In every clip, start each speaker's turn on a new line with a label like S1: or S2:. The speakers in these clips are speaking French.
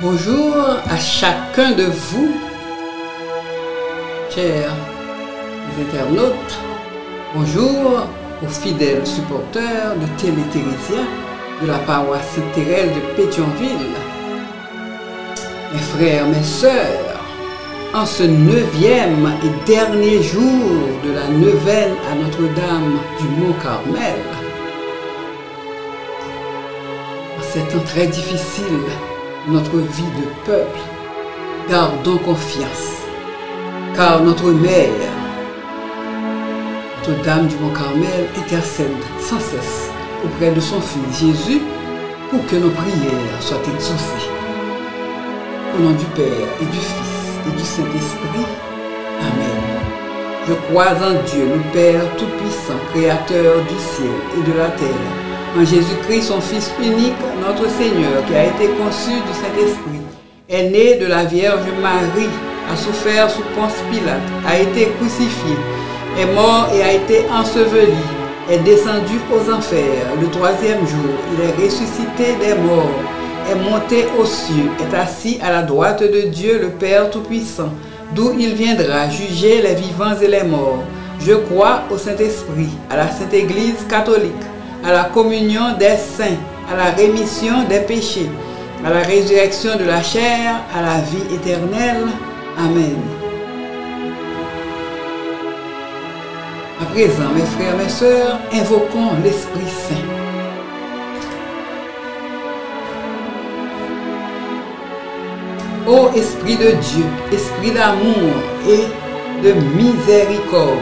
S1: Bonjour à chacun de vous, chers internautes. Bonjour aux fidèles supporters de Télé Thérésia de la paroisse Sainte-Thérèse de Pétionville. Mes frères, mes sœurs, en ce 9e et dernier jour de la neuvaine à Notre-Dame du Mont-Carmel, en ces temps très difficiles de notre vie de peuple, gardons confiance, car notre mère, Notre-Dame du Mont-Carmel, intercède sans cesse auprès de son Fils Jésus pour que nos prières soient exaucées. Au nom du Père et du Fils et du Saint-Esprit. Amen. Je crois en Dieu, le Père Tout-Puissant, Créateur du ciel et de la terre, en Jésus-Christ, son Fils unique, notre Seigneur, qui a été conçu du Saint-Esprit, est né de la Vierge Marie, a souffert sous Ponce Pilate, a été crucifié, est mort et a été enseveli, est descendu aux enfers. Le 3e jour, il est ressuscité des morts, est monté aux cieux, est assis à la droite de Dieu le Père Tout-Puissant, d'où il viendra juger les vivants et les morts. Je crois au Saint-Esprit, à la Sainte Église catholique, à la communion des saints, à la rémission des péchés, à la résurrection de la chair, à la vie éternelle. Amen. À présent, mes frères, mes sœurs, invoquons l'Esprit Saint. Ô Esprit de Dieu, Esprit d'amour et de miséricorde,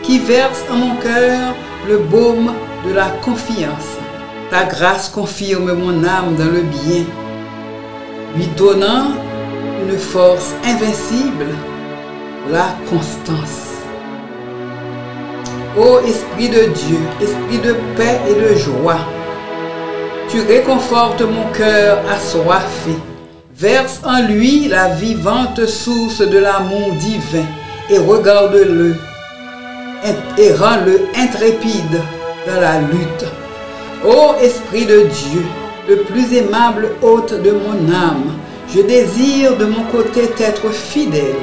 S1: qui verse en mon cœur le baume de la confiance, ta grâce confirme mon âme dans le bien, lui donnant une force invincible, la constance. Ô Esprit de Dieu, Esprit de paix et de joie, tu réconfortes mon cœur assoiffé, verse en lui la vivante source de l'amour divin et regarde-le et rends-le intrépide dans la lutte. Ô Esprit de Dieu, le plus aimable hôte de mon âme, je désire de mon côté t'être fidèle,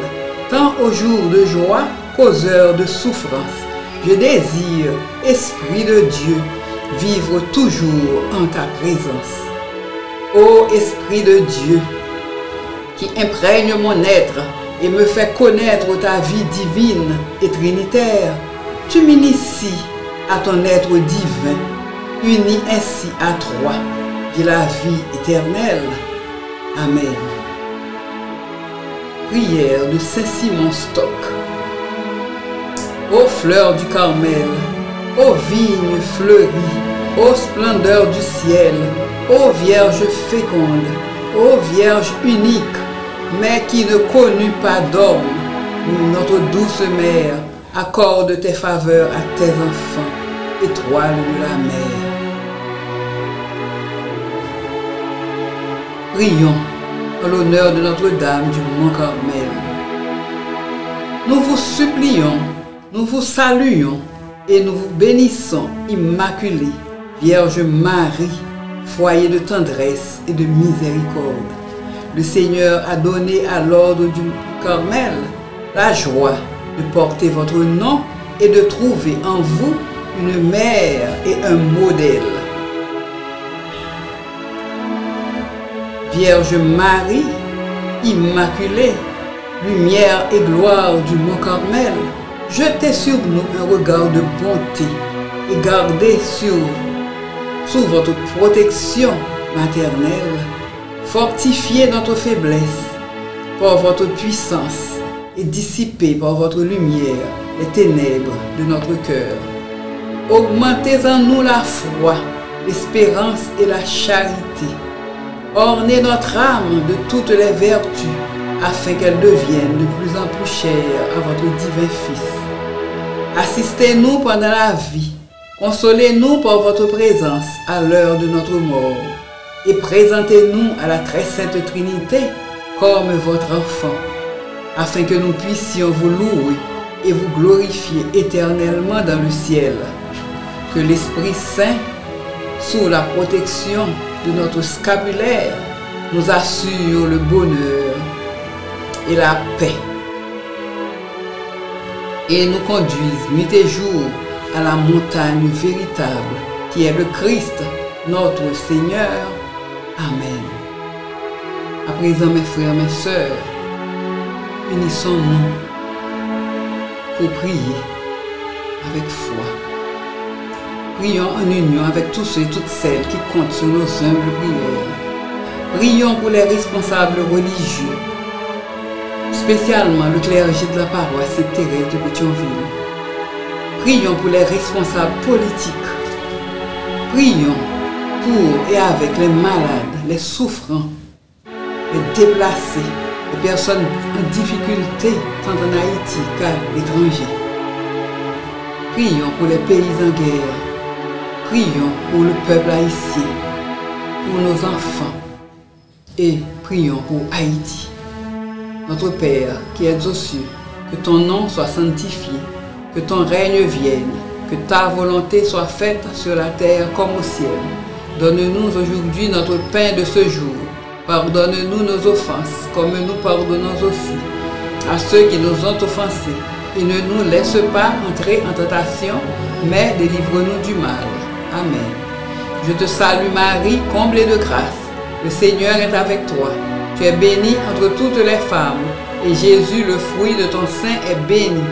S1: tant aux jours de joie qu'aux heures de souffrance. Je désire, Esprit de Dieu, vivre toujours en ta présence. Ô Esprit de Dieu, qui imprègne mon être et me fait connaître ta vie divine et trinitaire, tu m'inities à ton être divin, uni ainsi à toi, de la vie éternelle. Amen. Prière de Saint Simon Stock. Ô fleurs du Carmel, ô vignes fleuries, ô splendeur du ciel, ô Vierge féconde, ô Vierge unique, mais qui ne connut pas d'homme, notre douce mère, accorde tes faveurs à tes enfants, étoiles de la mer. Prions en l'honneur de Notre-Dame du Mont-Carmel. Nous vous supplions, nous vous saluons et nous vous bénissons, Immaculée, Vierge Marie, foyer de tendresse et de miséricorde. Le Seigneur a donné à l'ordre du Carmel la joie de porter votre nom et de trouver en vous une mère et un modèle. Vierge Marie, Immaculée, lumière et gloire du Mont-Carmel, jetez sur nous un regard de bonté et gardez sous votre protection maternelle. Fortifiez notre faiblesse par votre puissance et dissipez par votre lumière les ténèbres de notre cœur. Augmentez en nous la foi, l'espérance et la charité. Ornez notre âme de toutes les vertus, afin qu'elle devienne de plus en plus chère à votre divin Fils. Assistez-nous pendant la vie, consolez-nous par votre présence à l'heure de notre mort, et présentez-nous à la très sainte Trinité comme votre enfant, afin que nous puissions vous louer et vous glorifier éternellement dans le ciel. Que l'Esprit Saint, sous la protection de notre scapulaire, nous assure le bonheur et la paix et nous conduisent nuit et jour à la montagne véritable qui est le Christ, notre Seigneur. Amen. À présent, mes frères, mes sœurs, unissons-nous pour prier avec foi. Prions en union avec tous ceux et toutes celles qui comptent sur nos humbles prières. Prions pour les responsables religieux, spécialement le clergé de la paroisse Sainte-Thérèse de Pétionville. Prions pour les responsables politiques. Prions pour et avec les malades, les souffrants, les déplacés, les personnes en difficulté, tant en Haïti qu'à l'étranger. Prions pour les pays en guerre. Prions pour le peuple haïtien, pour nos enfants et prions pour Haïti. Notre Père qui es aux cieux, que ton nom soit sanctifié, que ton règne vienne, que ta volonté soit faite sur la terre comme au ciel. Donne-nous aujourd'hui notre pain de ce jour. Pardonne-nous nos offenses, comme nous pardonnons aussi à ceux qui nous ont offensés. Et ne nous laisse pas entrer en tentation, mais délivre-nous du mal. Amen. Je te salue Marie, comblée de grâce. Le Seigneur est avec toi. Tu es bénie entre toutes les femmes, et Jésus, le fruit de ton sein, est béni.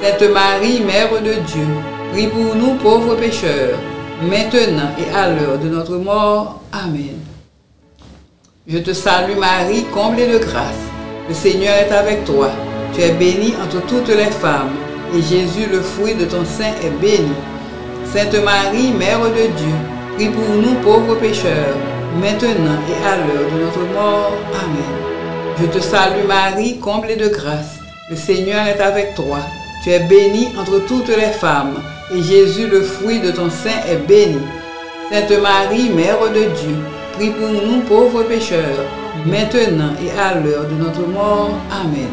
S1: Sainte Marie, Mère de Dieu, prie pour nous pauvres pécheurs, maintenant et à l'heure de notre mort. Amen. Je te salue Marie, comblée de grâce. Le Seigneur est avec toi. Tu es bénie entre toutes les femmes, et Jésus, le fruit de ton sein, est béni. Sainte Marie, Mère de Dieu, prie pour nous pauvres pécheurs, maintenant et à l'heure de notre mort. Amen. Je te salue Marie, comblée de grâce. Le Seigneur est avec toi. Tu es bénie entre toutes les femmes, et Jésus, le fruit de ton sein, est béni. Sainte Marie, Mère de Dieu, prie pour nous pauvres pécheurs, maintenant et à l'heure de notre mort. Amen.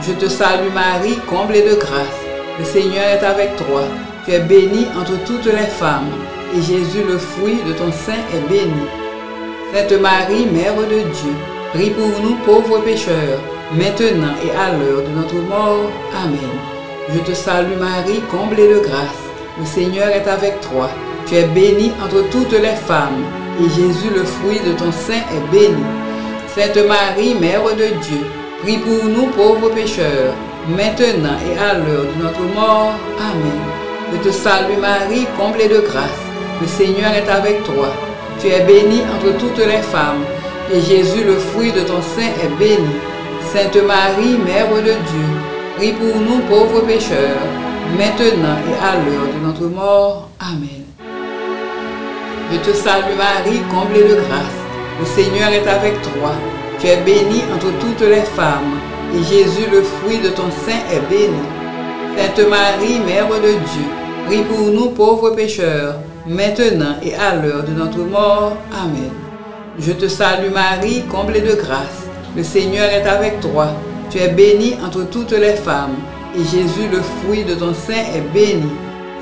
S1: Je te salue Marie, comblée de grâce. Le Seigneur est avec toi. Tu es bénie entre toutes les femmes, et Jésus, le fruit de ton sein, est béni. Sainte Marie, Mère de Dieu, prie pour nous pauvres pécheurs, maintenant et à l'heure de notre mort. Amen. Je te salue Marie, comblée de grâce. Le Seigneur est avec toi. Tu es bénie entre toutes les femmes, et Jésus, le fruit de ton sein, est béni. Sainte Marie, Mère de Dieu, prie pour nous pauvres pécheurs, maintenant et à l'heure de notre mort. Amen. Je te salue Marie, comblée de grâce. Le Seigneur est avec toi. Tu es bénie entre toutes les femmes, et Jésus, le fruit de ton sein, est béni. Sainte Marie, Mère de Dieu, prie pour nous pauvres pécheurs, maintenant et à l'heure de notre mort. Amen. Je te salue Marie, comblée de grâce. Le Seigneur est avec toi. Tu es bénie entre toutes les femmes, et Jésus, le fruit de ton sein, est béni. Sainte Marie, Mère de Dieu, prie pour nous pauvres pécheurs, maintenant et à l'heure de notre mort. Amen. Je te salue Marie, comblée de grâce. Le Seigneur est avec toi. Tu es bénie entre toutes les femmes, et Jésus, le fruit de ton sein, est béni.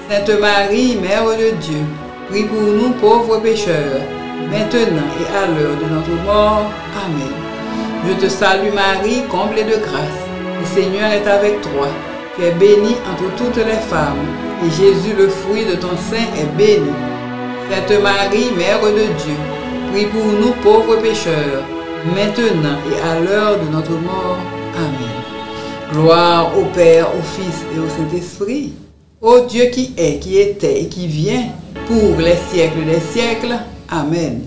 S1: Sainte Marie, Mère de Dieu, prie pour nous pauvres pécheurs, maintenant et à l'heure de notre mort. Amen. Je te salue Marie, comblée de grâce. Le Seigneur est avec toi. Tu es bénie entre toutes les femmes, et Jésus, le fruit de ton sein, est béni. Sainte Marie, Mère de Dieu, prie pour nous pauvres pécheurs, maintenant et à l'heure de notre mort. Amen. Gloire au Père, au Fils et au Saint-Esprit, ô Dieu qui est, qui était et qui vient, pour les siècles des siècles. Amen.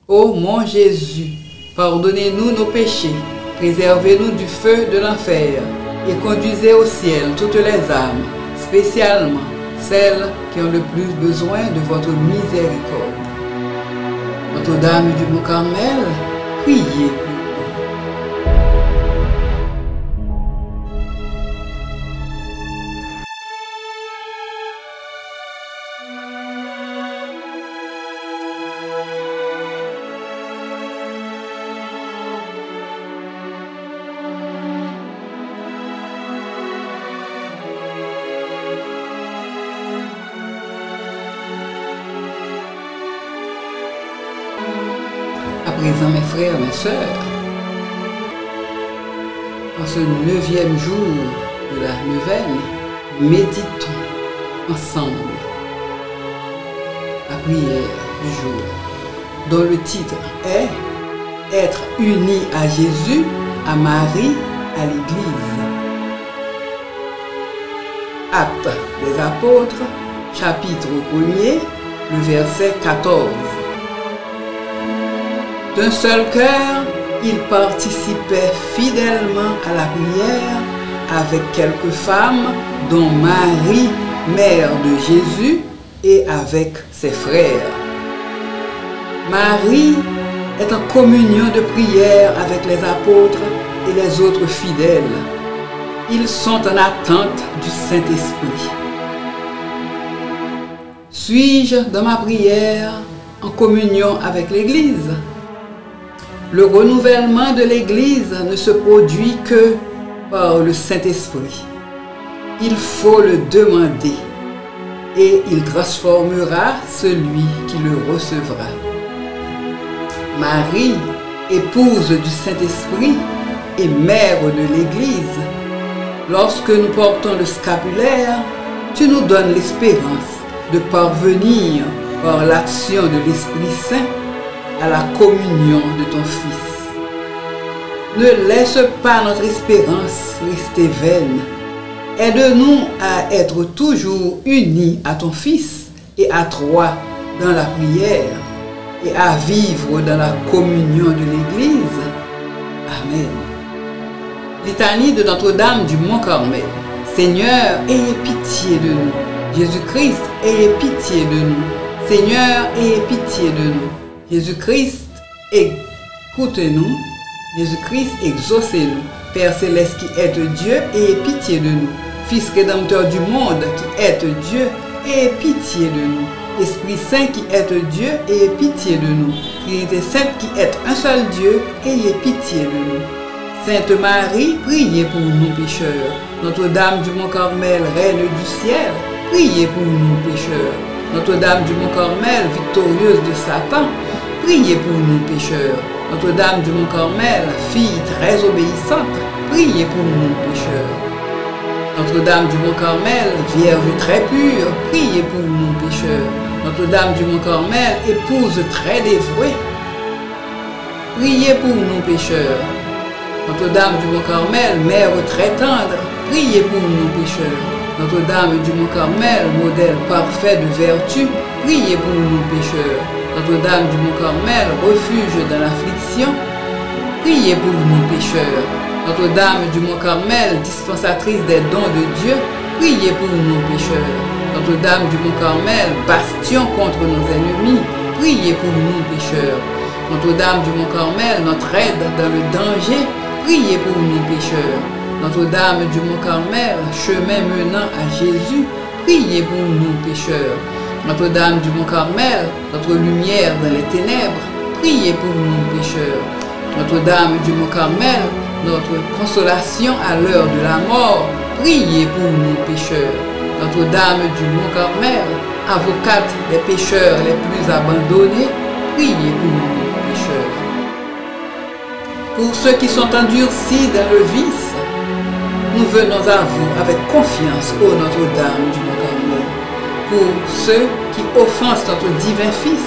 S1: Ô mon Jésus, pardonnez-nous nos péchés, préservez-nous du feu de l'enfer, et conduisez au ciel toutes les âmes, spécialement celles qui ont le plus besoin de votre miséricorde. Notre-Dame du Mont-Carmel, priez. présent, mes frères, mes sœurs, en ce 9e jour de la neuvaine, méditons ensemble la prière du jour, dont le titre est « Être unis à Jésus, à Marie, à l'Église ». Actes des Apôtres, chapitre 1er, le verset 14. D'un seul cœur, ils participaient fidèlement à la prière avec quelques femmes, dont Marie, mère de Jésus, et avec ses frères. Marie est en communion de prière avec les apôtres et les autres fidèles. Ils sont en attente du Saint-Esprit. Suis-je dans ma prière en communion avec l'Église? Le renouvellement de l'Église ne se produit que par le Saint-Esprit. Il faut le demander et il transformera celui qui le recevra. Marie, épouse du Saint-Esprit et mère de l'Église, lorsque nous portons le scapulaire, tu nous donnes l'espérance de parvenir par l'action de l'Esprit Saint à la communion de ton Fils. Ne laisse pas notre espérance rester vaine. Aide-nous à être toujours unis à ton Fils et à toi dans la prière et à vivre dans la communion de l'Église. Amen. Litanie de Notre-Dame du Mont-Carmel. Seigneur, ayez pitié de nous. Jésus-Christ, ayez pitié de nous. Seigneur, ayez pitié de nous. Jésus-Christ, écoutez-nous. Jésus-Christ, exaucez-nous. Père céleste qui êtes Dieu, ayez pitié de nous. Fils rédempteur du monde qui êtes Dieu, ayez pitié de nous. Esprit Saint qui êtes Dieu, ayez pitié de nous. Trinité Sainte qui êtes un seul Dieu, ayez pitié de nous. Sainte Marie, priez pour nous pécheurs. Notre-Dame du Mont-Carmel, Reine du ciel, priez pour nous pécheurs. Notre-Dame du Mont-Carmel, victorieuse de Satan, priez pour nous pécheurs. Notre-Dame du Mont-Carmel, fille très obéissante, priez pour nous pécheurs. Notre-Dame du Mont-Carmel, Vierge très pure, priez pour nous pécheurs. Notre-Dame du Mont-Carmel, épouse très dévouée, priez pour nous pécheurs. Notre-Dame du Mont-Carmel, mère très tendre, priez pour nous pécheurs. Notre-Dame du Mont-Carmel, modèle parfait de vertu, priez pour nous pécheurs. Notre-Dame du Mont-Carmel, refuge dans l'affliction, priez pour nous pécheurs. Notre-Dame du Mont-Carmel, dispensatrice des dons de Dieu, priez pour nous pécheurs. Notre-Dame du Mont-Carmel, bastion contre nos ennemis, priez pour nous pécheurs. Notre-Dame du Mont-Carmel, notre aide dans le danger, priez pour nous pécheurs. Notre-Dame du Mont-Carmel, chemin menant à Jésus, priez pour nous pécheurs. Notre-Dame du Mont-Carmel, notre lumière dans les ténèbres, priez pour nous pécheurs. Notre-Dame du Mont-Carmel, notre consolation à l'heure de la mort, priez pour nous pécheurs. Notre-Dame du Mont-Carmel, avocate des pécheurs les plus abandonnés, priez pour nous pécheurs. Pour ceux qui sont endurcis dans le vice, nous venons à vous avec confiance, ô Notre-Dame du Mont-Carmel. Pour ceux qui offensent notre divin Fils,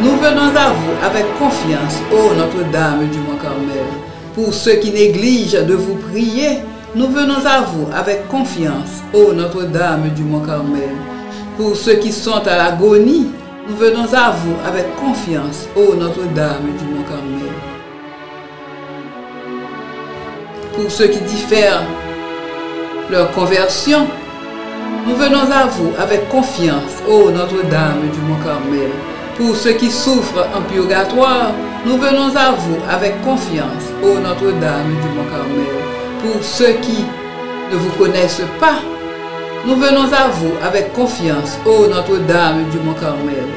S1: nous venons à vous avec confiance, ô Notre-Dame du Mont-Carmel. Pour ceux qui négligent de vous prier, nous venons à vous avec confiance, ô Notre-Dame du Mont-Carmel. Pour ceux qui sont à l'agonie, nous venons à vous avec confiance, ô Notre-Dame du Mont-Carmel. Pour ceux qui diffèrent leur conversion, nous venons à vous avec confiance, ô Notre-Dame du Mont-Carmel. Pour ceux qui souffrent en purgatoire, nous venons à vous avec confiance, ô Notre-Dame du Mont-Carmel. Pour ceux qui ne vous connaissent pas, nous venons à vous avec confiance, ô Notre-Dame du Mont-Carmel.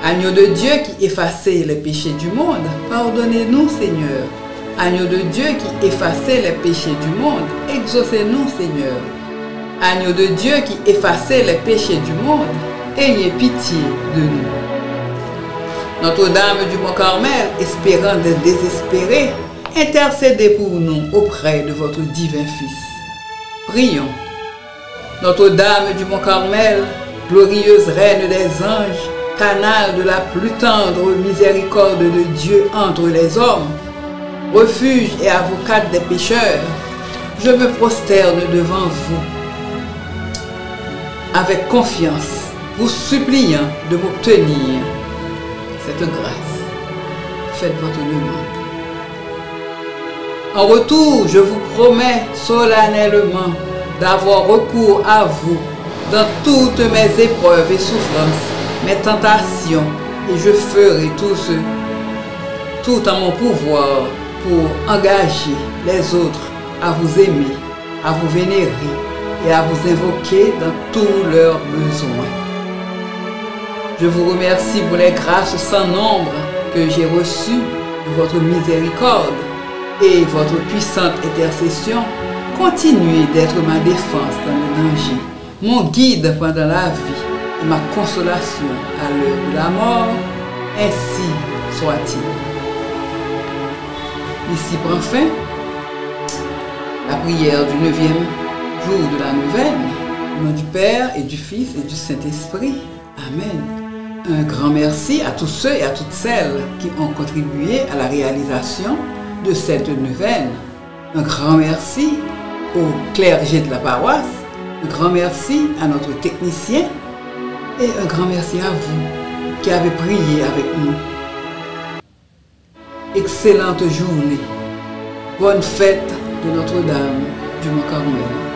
S1: Agneau de Dieu qui effacez les péchés du monde, pardonnez-nous, Seigneur. Agneau de Dieu qui effacez les péchés du monde, exaucez-nous, Seigneur. Agneau de Dieu qui effacez les péchés du monde, ayez pitié de nous. Notre-Dame du Mont-Carmel, espérant des désespérés, intercédez pour nous auprès de votre divin Fils. Prions. Notre-Dame du Mont-Carmel, glorieuse Reine des anges, canal de la plus tendre miséricorde de Dieu entre les hommes, refuge et avocate des pécheurs, je me prosterne devant vous avec confiance, vous suppliant de m'obtenir cette grâce. Faites votre demande. En retour, je vous promets solennellement d'avoir recours à vous dans toutes mes épreuves et souffrances, mes tentations, et je ferai tout en mon pouvoir pour engager les autres à vous aimer, à vous vénérer et à vous invoquer dans tous leurs besoins. Je vous remercie pour les grâces sans nombre que j'ai reçues de votre miséricorde et votre puissante intercession. Continuez d'être ma défense dans le danger, mon guide pendant la vie et ma consolation à l'heure de la mort. Ainsi soit-il. Ici prend fin la prière du 9e jour de la neuvaine. Au nom du Père et du Fils et du Saint-Esprit. Amen. Un grand merci à tous ceux et à toutes celles qui ont contribué à la réalisation de cette neuvaine. Un grand merci au clergé de la paroisse, un grand merci à notre technicien et un grand merci à vous qui avez prié avec nous. Excellente journée. Bonne fête de Notre-Dame du Mont-Carmel.